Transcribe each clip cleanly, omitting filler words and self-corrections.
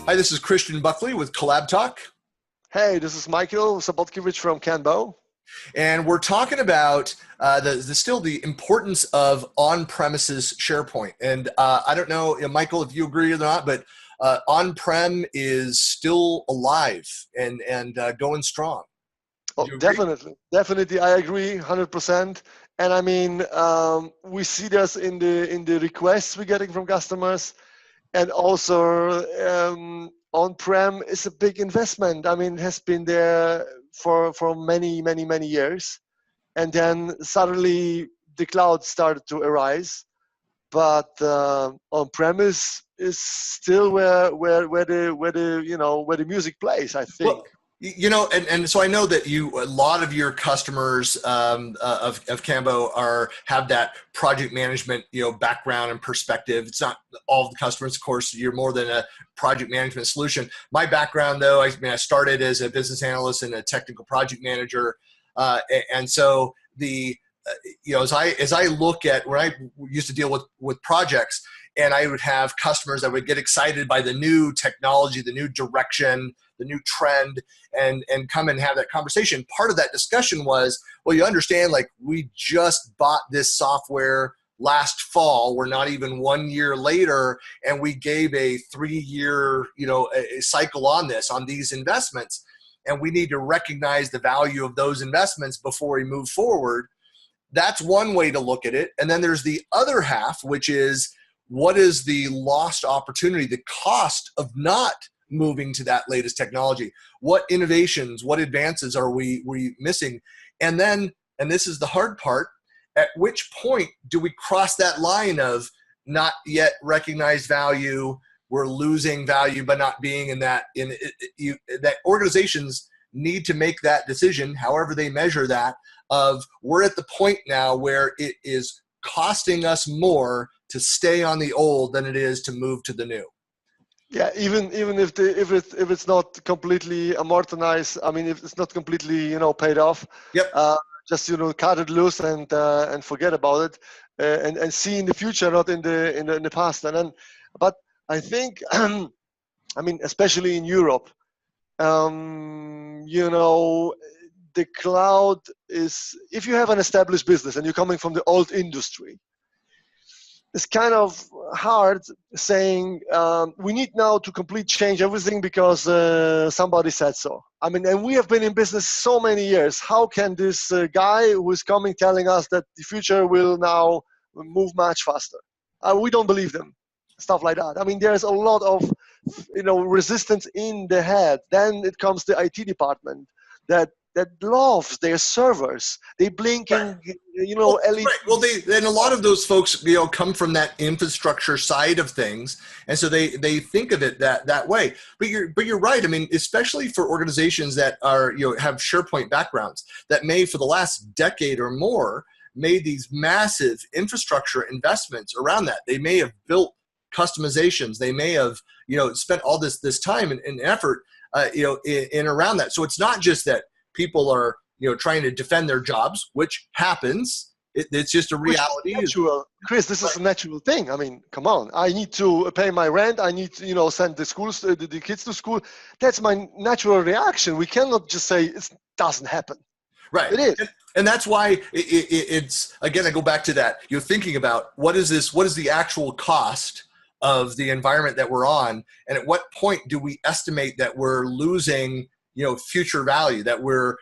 Hi, this is Christian Buckley with CollabTalk. Hey, this is Michal Sobotkiewicz from KanBo. And we're talking about still the importance of on-premises SharePoint. And I don't know, Michael, if you agree or not, but on-prem is still alive and going strong. Oh, definitely, I agree 100%. And I mean, we see this in the requests we're getting from customers, and also on-prem is a big investment. I mean, it has been there for many years, and then suddenly the cloud started to arise. But on-premise is still where the music plays, I think. Well, and so I know that a lot of your customers of KanBo have that project management, background and perspective. It's not all of the customers, of course. You're more than a project management solution. My background, though, I started as a business analyst and a technical project manager, and so as I look at when I used to deal with projects, and I would have customers that would get excited by the new technology, the new direction, the new trend, and come and have that conversation. Part of that discussion was, well, you understand, like, we just bought this software last fall. We're not even 1 year later, and we gave a 3-year, a cycle on these investments, and we need to recognize the value of those investments before we move forward. That's one way to look at it. And then there's the other half, which is, what is the lost opportunity, the cost of not moving to that latest technology? What innovations, what advances are we missing? And then, and this is the hard part, at which point do we cross that line of not yet recognized value, we're losing value by not being in that, that organizations need to make that decision, however they measure that, of we're at the point now where it is costing us more to stay on the old than it is to move to the new. Yeah, even if it's not completely amortized, I mean, if it's not completely paid off, yep. Just cut it loose and forget about it, and see in the future, not in the past. And then, but I think, I mean, especially in Europe, the cloud is, if you have an established business and you're coming from the old industry, it's kind of hard saying we need now to completely change everything because somebody said so. I mean, and we have been in business so many years. How can this guy who is coming telling us that the future will now move much faster? We don't believe them. Stuff like that. I mean, there's a lot of resistance in the head. Then it comes the IT department that loves their servers. They blinking, LED. Right. Well, and a lot of those folks, come from that infrastructure side of things, and so they think of it that way. But you're right. I mean, especially for organizations that are have SharePoint backgrounds that may, for the last decade or more, made these massive infrastructure investments around that. They may have built customizations. They may have spent all this time and effort in around that. So it's not just that people are trying to defend their jobs, which happens. It's just a reality. Natural. Chris, this is a natural thing. I mean, come on. I need to pay my rent. I need to send the kids to school. That's my natural reaction. We cannot just say it doesn't happen. Right. It is. And that's why it's, again, I go back to that. You're thinking about what is the actual cost of the environment that we're on, and at what point do we estimate that we're losing future value, that we're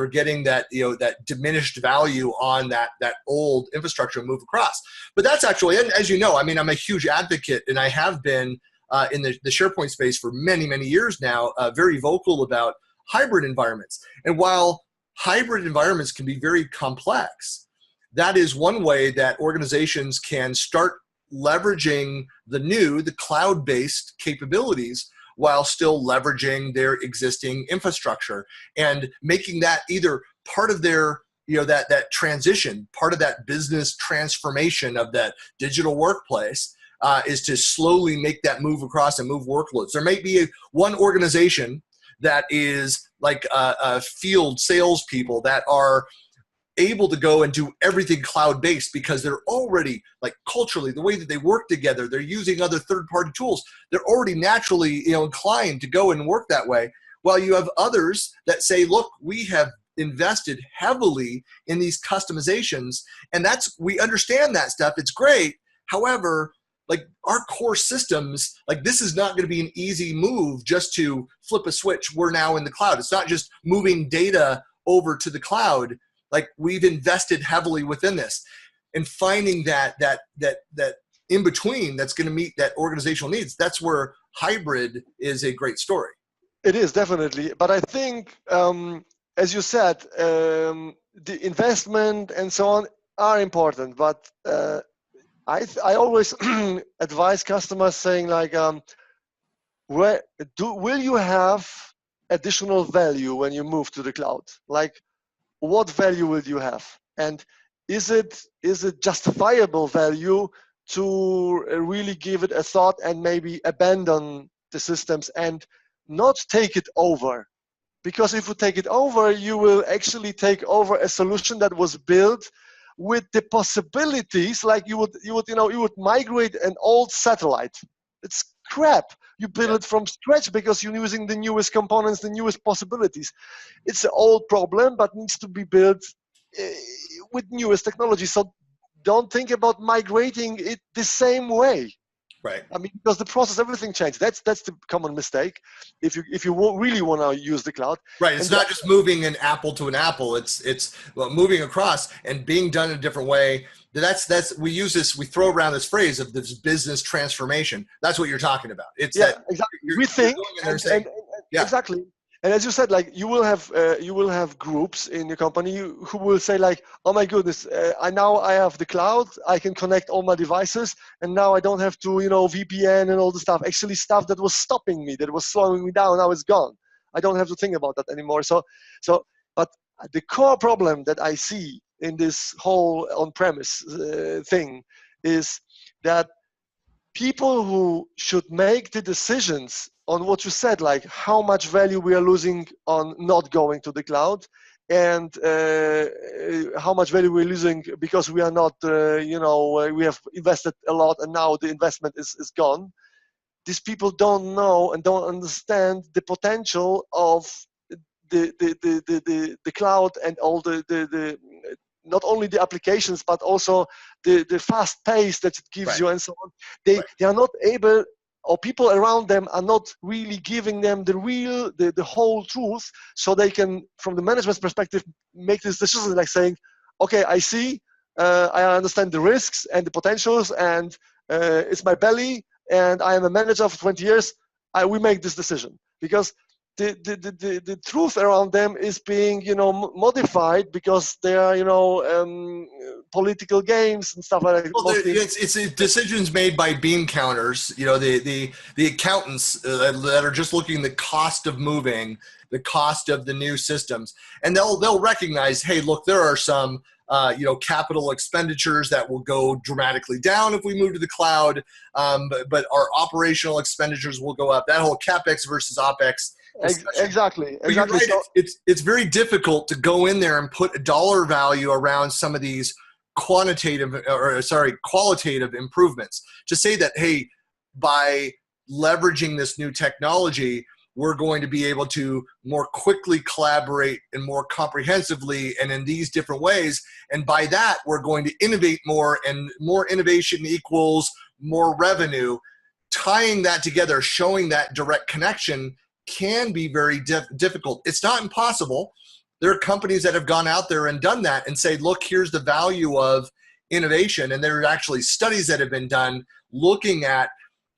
getting that that diminished value on that old infrastructure move across. But that's actually, and as you know, I mean, I'm a huge advocate, and I have been in the SharePoint space for many years now, very vocal about hybrid environments. And while hybrid environments can be very complex, that is one way that organizations can start leveraging the cloud-based capabilities while still leveraging their existing infrastructure, and making that either part of their, that transition, part of that business transformation of that digital workplace, is to slowly make that move across and move workloads. There may be one organization that is like field salespeople that are able to go and do everything cloud-based because they're already, like, culturally, the way that they work together, they're using other third-party tools. They're already naturally, inclined to go and work that way. While you have others that say, look, we have invested heavily in these customizations, and we understand that stuff. It's great. However, like, our core systems, like, this is not going to be an easy move just to flip a switch. We're now in the cloud. It's not just moving data over to the cloud. Like, we've invested heavily within this, and finding that in between that's going to meet that organizational needs. That's where hybrid is a great story. It is, definitely. But I think, as you said, the investment and so on are important. But I always advise customers saying, like, will you have additional value when you move to the cloud? Like, what value will you have? And is it justifiable value to really give it a thought and maybe abandon the systems and not take it over? Because if you take it over, you will actually take over a solution that was built with the possibilities, like you would migrate an old satellite. It's crap. You build it from scratch because you're using the newest components, the newest possibilities. It's an old problem, but needs to be built with newest technology. So don't think about migrating it the same way. Right. I mean, because the process, everything changed. That's the common mistake. If you really want to use the cloud, right? It's not just moving an apple to an apple. It's moving across and being done in a different way. We throw around this phrase of this business transformation. That's what you're talking about. It's exactly. We think exactly. And as you said, like, you will have groups in your company who will say, like, oh my goodness, now I have the cloud, I can connect all my devices, and now I don't have to, VPN and all the stuff. Actually, stuff that was stopping me, that was slowing me down, now it's gone. I don't have to think about that anymore. But the core problem that I see in this whole on-premise thing is that people who should make the decisions on what you said, like how much value we are losing on not going to the cloud, and how much value we're losing because we are not, we have invested a lot and now the investment is gone. These people don't know and don't understand the potential of the cloud and all the not only the applications, but also the fast pace that it gives you and so on. They are not able, or people around them are not really giving them the whole truth, so they can, from the management's perspective, make this decision, like saying, okay, I see, I understand the risks and the potentials, and it's my belly, and I am a manager for 20 years, we make this decision. Because the truth around them is being, modified because they are, political games and stuff like that. Well, it's decisions made by bean counters, the accountants that are just looking at the cost of moving, the cost of the new systems, and they'll recognize, hey, look, there are some capital expenditures that will go dramatically down if we move to the cloud, but our operational expenditures will go up. That whole CapEx versus OpEx. Exactly. But you're right. So, it's very difficult to go in there and put a dollar value around some of these qualitative improvements, to say that, hey, by leveraging this new technology, we're going to be able to more quickly collaborate and more comprehensively and in these different ways. And by that, we're going to innovate more, and more innovation equals more revenue. Tying that together, showing that direct connection, can be very difficult. It's not impossible. There are companies that have gone out there and done that and say, look, here's the value of innovation. And there are actually studies that have been done looking at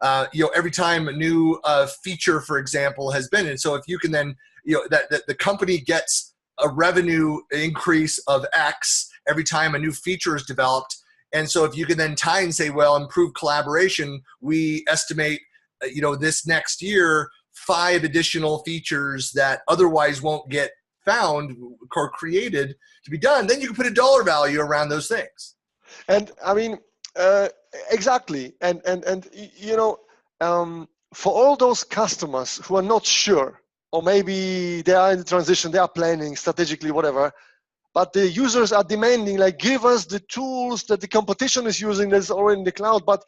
every time a new feature, for example, has been. And so if you can then, that the company gets a revenue increase of X every time a new feature is developed. And so if you can then tie and say, well, improve collaboration, we estimate, this next year, 5 additional features that otherwise won't get found or created to be done, then you can put a dollar value around those things. And I mean, exactly. And for all those customers who are not sure, or maybe they are in the transition, they are planning strategically, whatever, but the users are demanding, like, give us the tools that the competition is using that's already in the cloud, but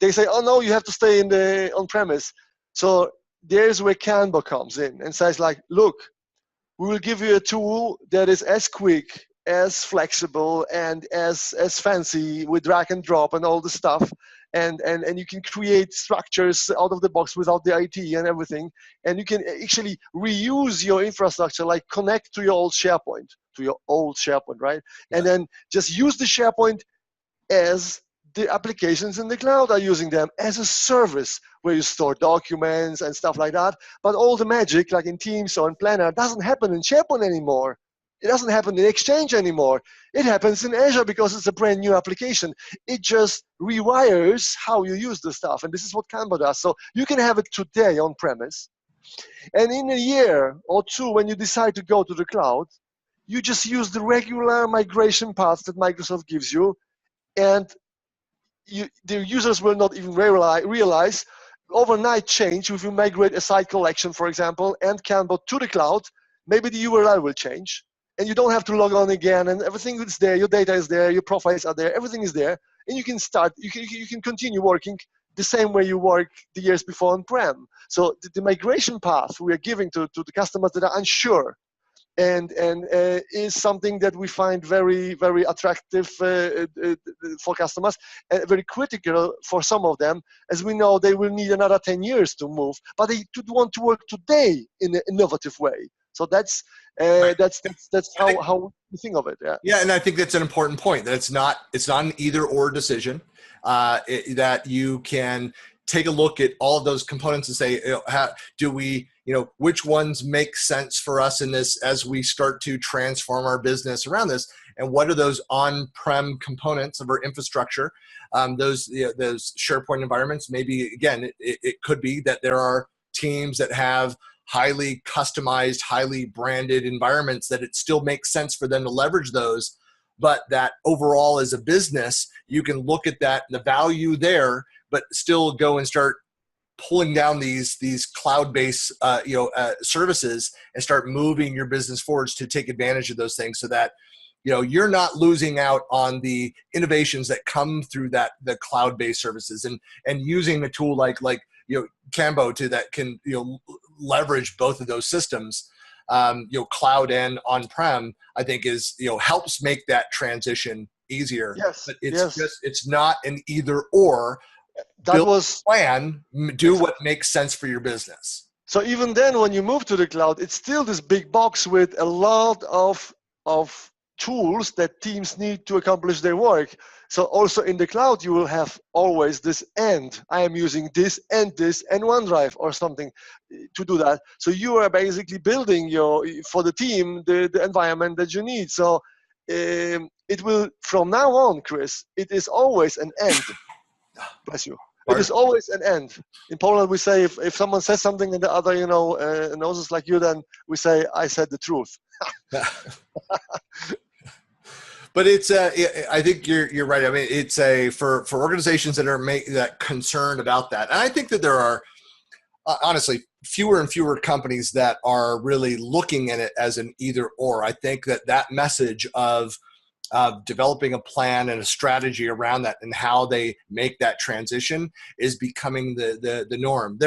they say, oh no, you have to stay in the on-premise. So there's where KanBo comes in and says, like, look, we will give you a tool that is as quick, as flexible, and as fancy with drag and drop and all the stuff. And you can create structures out of the box without the IT and everything. And you can actually reuse your infrastructure, like connect to your old SharePoint, right? Yeah. And then just use the SharePoint as the applications in the cloud are using them as a service where you store documents and stuff like that. But all the magic, like in Teams or in Planner, doesn't happen in SharePoint anymore. It doesn't happen in Exchange anymore. It happens in Azure because it's a brand new application. It just rewires how you use the stuff. And this is what KanBo does. So you can have it today on premise. And in a year or two, when you decide to go to the cloud, you just use the regular migration paths that Microsoft gives you. And the users will not even realize overnight change. If you migrate a site collection, for example, and KanBo to the cloud, maybe the URL will change. And you don't have to log on again, and everything is there. Your data is there, your profiles are there, everything is there, and you can start. You can continue working the same way you worked the years before on-prem. So the migration path we are giving to the customers that are unsure, and is something that we find very, very attractive for customers, and very critical for some of them, as we know they will need another 10 years to move, but they want to work today in an innovative way. So that's Right. that's how we think of it. Yeah. Yeah, and I think that's an important point, that it's not an either or decision. That you can take a look at all of those components and say, how do we, which ones make sense for us in this as we start to transform our business around this, and what are those on-prem components of our infrastructure? Those SharePoint environments. Maybe again, it could be that there are teams that have highly customized, highly branded environments that it still makes sense for them to leverage those, but that overall as a business, you can look at that, the value there, but still go and start pulling down these cloud-based services and start moving your business forwards to take advantage of those things, so that you're not losing out on the innovations that come through the cloud-based services, and using a tool like KanBo that can leverage both of those systems, cloud and on-prem, I think is helps make that transition easier. Yes. But it's not an either or. That was plan, do what makes sense for your business. So even then, when you move to the cloud, it's still this big box with a lot of tools that teams need to accomplish their work. So also in the cloud, you will have always this and. I am using this and OneDrive or something to do that. So you are basically building for the team the environment that you need. So it will, from now on, Chris, it is always an and. Bless you. It is always an end. In Poland, we say if someone says something and the other, knows us like you, then we say, I said the truth. But it's I think you're right. I mean, it's for organizations that are concerned about that. And I think that there are honestly fewer and fewer companies that are really looking at it as an either or. I think that message of developing a plan and a strategy around that and how they make that transition is becoming the norm.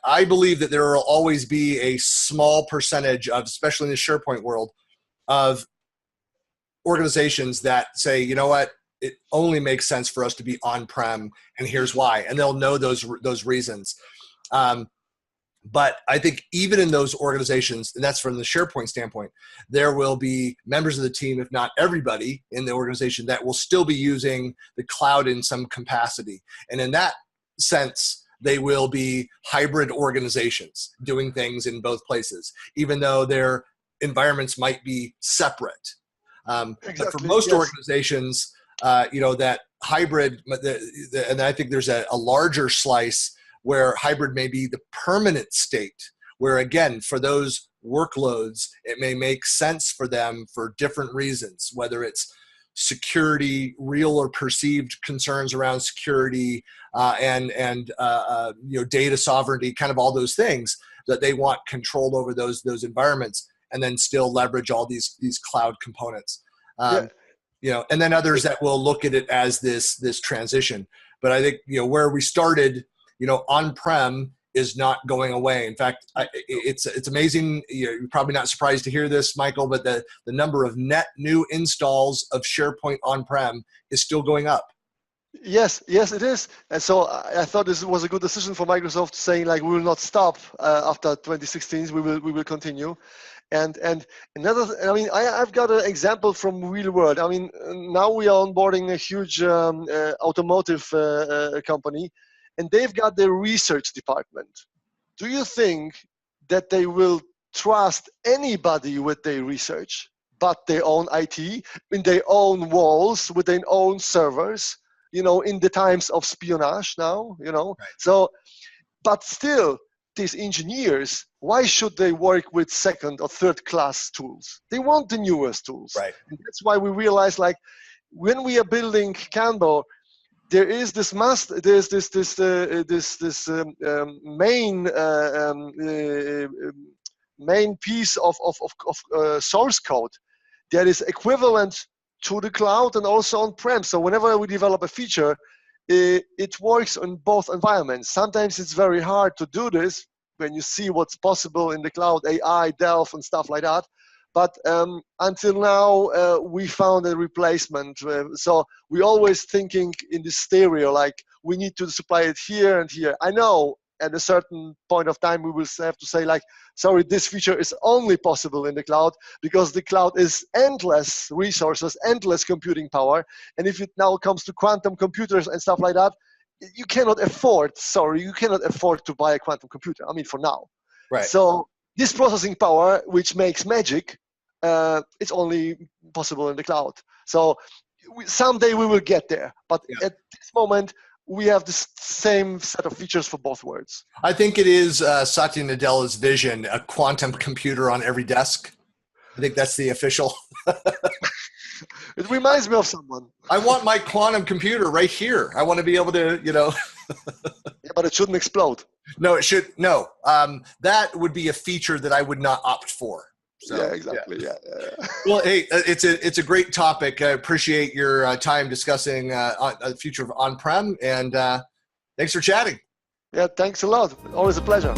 I believe that there will always be a small percentage of, especially in the SharePoint world, of organizations that say, you know what, it only makes sense for us to be on-prem, and here's why. And they'll know those reasons. But I think even in those organizations, and that's from the SharePoint standpoint, there will be members of the team, if not everybody in the organization, that will still be using the cloud in some capacity. And in that sense, they will be hybrid organizations doing things in both places, even though their environments might be separate. Exactly, but for most organizations, that hybrid, and I think there's a larger slice where hybrid may be the permanent state, where again, for those workloads, it may make sense for them for different reasons, whether it's security, real or perceived concerns around security, and data sovereignty, kind of all those things, that they want control over those environments. and then still leverage all these cloud components. Yeah. And then others that will look at it as this transition. But I think, where we started, on-prem is not going away. In fact, it's amazing. You're probably not surprised to hear this, Michael, but the number of net new installs of SharePoint on-prem is still going up. Yes, it is. And so I thought this was a good decision for Microsoft, saying like, we will not stop after 2016. We will continue. And another, I've got an example from real world. Now we are onboarding a huge automotive company, and they've got their research department. Do you think that they will trust anybody with their research but their own IT, in their own walls, with their own servers, in the times of espionage now, Right. So, but still, these engineers, why should they work with second or third class tools? They want the newest tools. Right. And that's why we realize, like, when we are building KanBo, there is this main piece of source code that is equivalent to the cloud and also on-prem. So whenever we develop a feature, it works on both environments. Sometimes it's very hard to do this when you see what's possible in the cloud, AI, Delph, and stuff like that. But until now, we found a replacement. So we're always thinking in this stereo, like, we need to supply it here and here. I know at a certain point of time, we will have to say, like, sorry, this feature is only possible in the cloud, because the cloud is endless resources, endless computing power. And if it now comes to quantum computers and stuff like that, you cannot afford to buy a quantum computer, for now. Right. So this processing power, which makes magic, it's only possible in the cloud. So someday we will get there. But at this moment, we have the same set of features for both worlds. I think it is Satya Nadella's vision, a quantum computer on every desk. I think that's the official. It reminds me of someone. I want my quantum computer right here. I want to be able to, Yeah, but it shouldn't explode. No, it should. No, that would be a feature that I would not opt for. So, yeah, exactly. Yeah. Well, hey, it's a great topic. I appreciate your time discussing the future of on-prem, and thanks for chatting. Yeah, thanks a lot. Always a pleasure.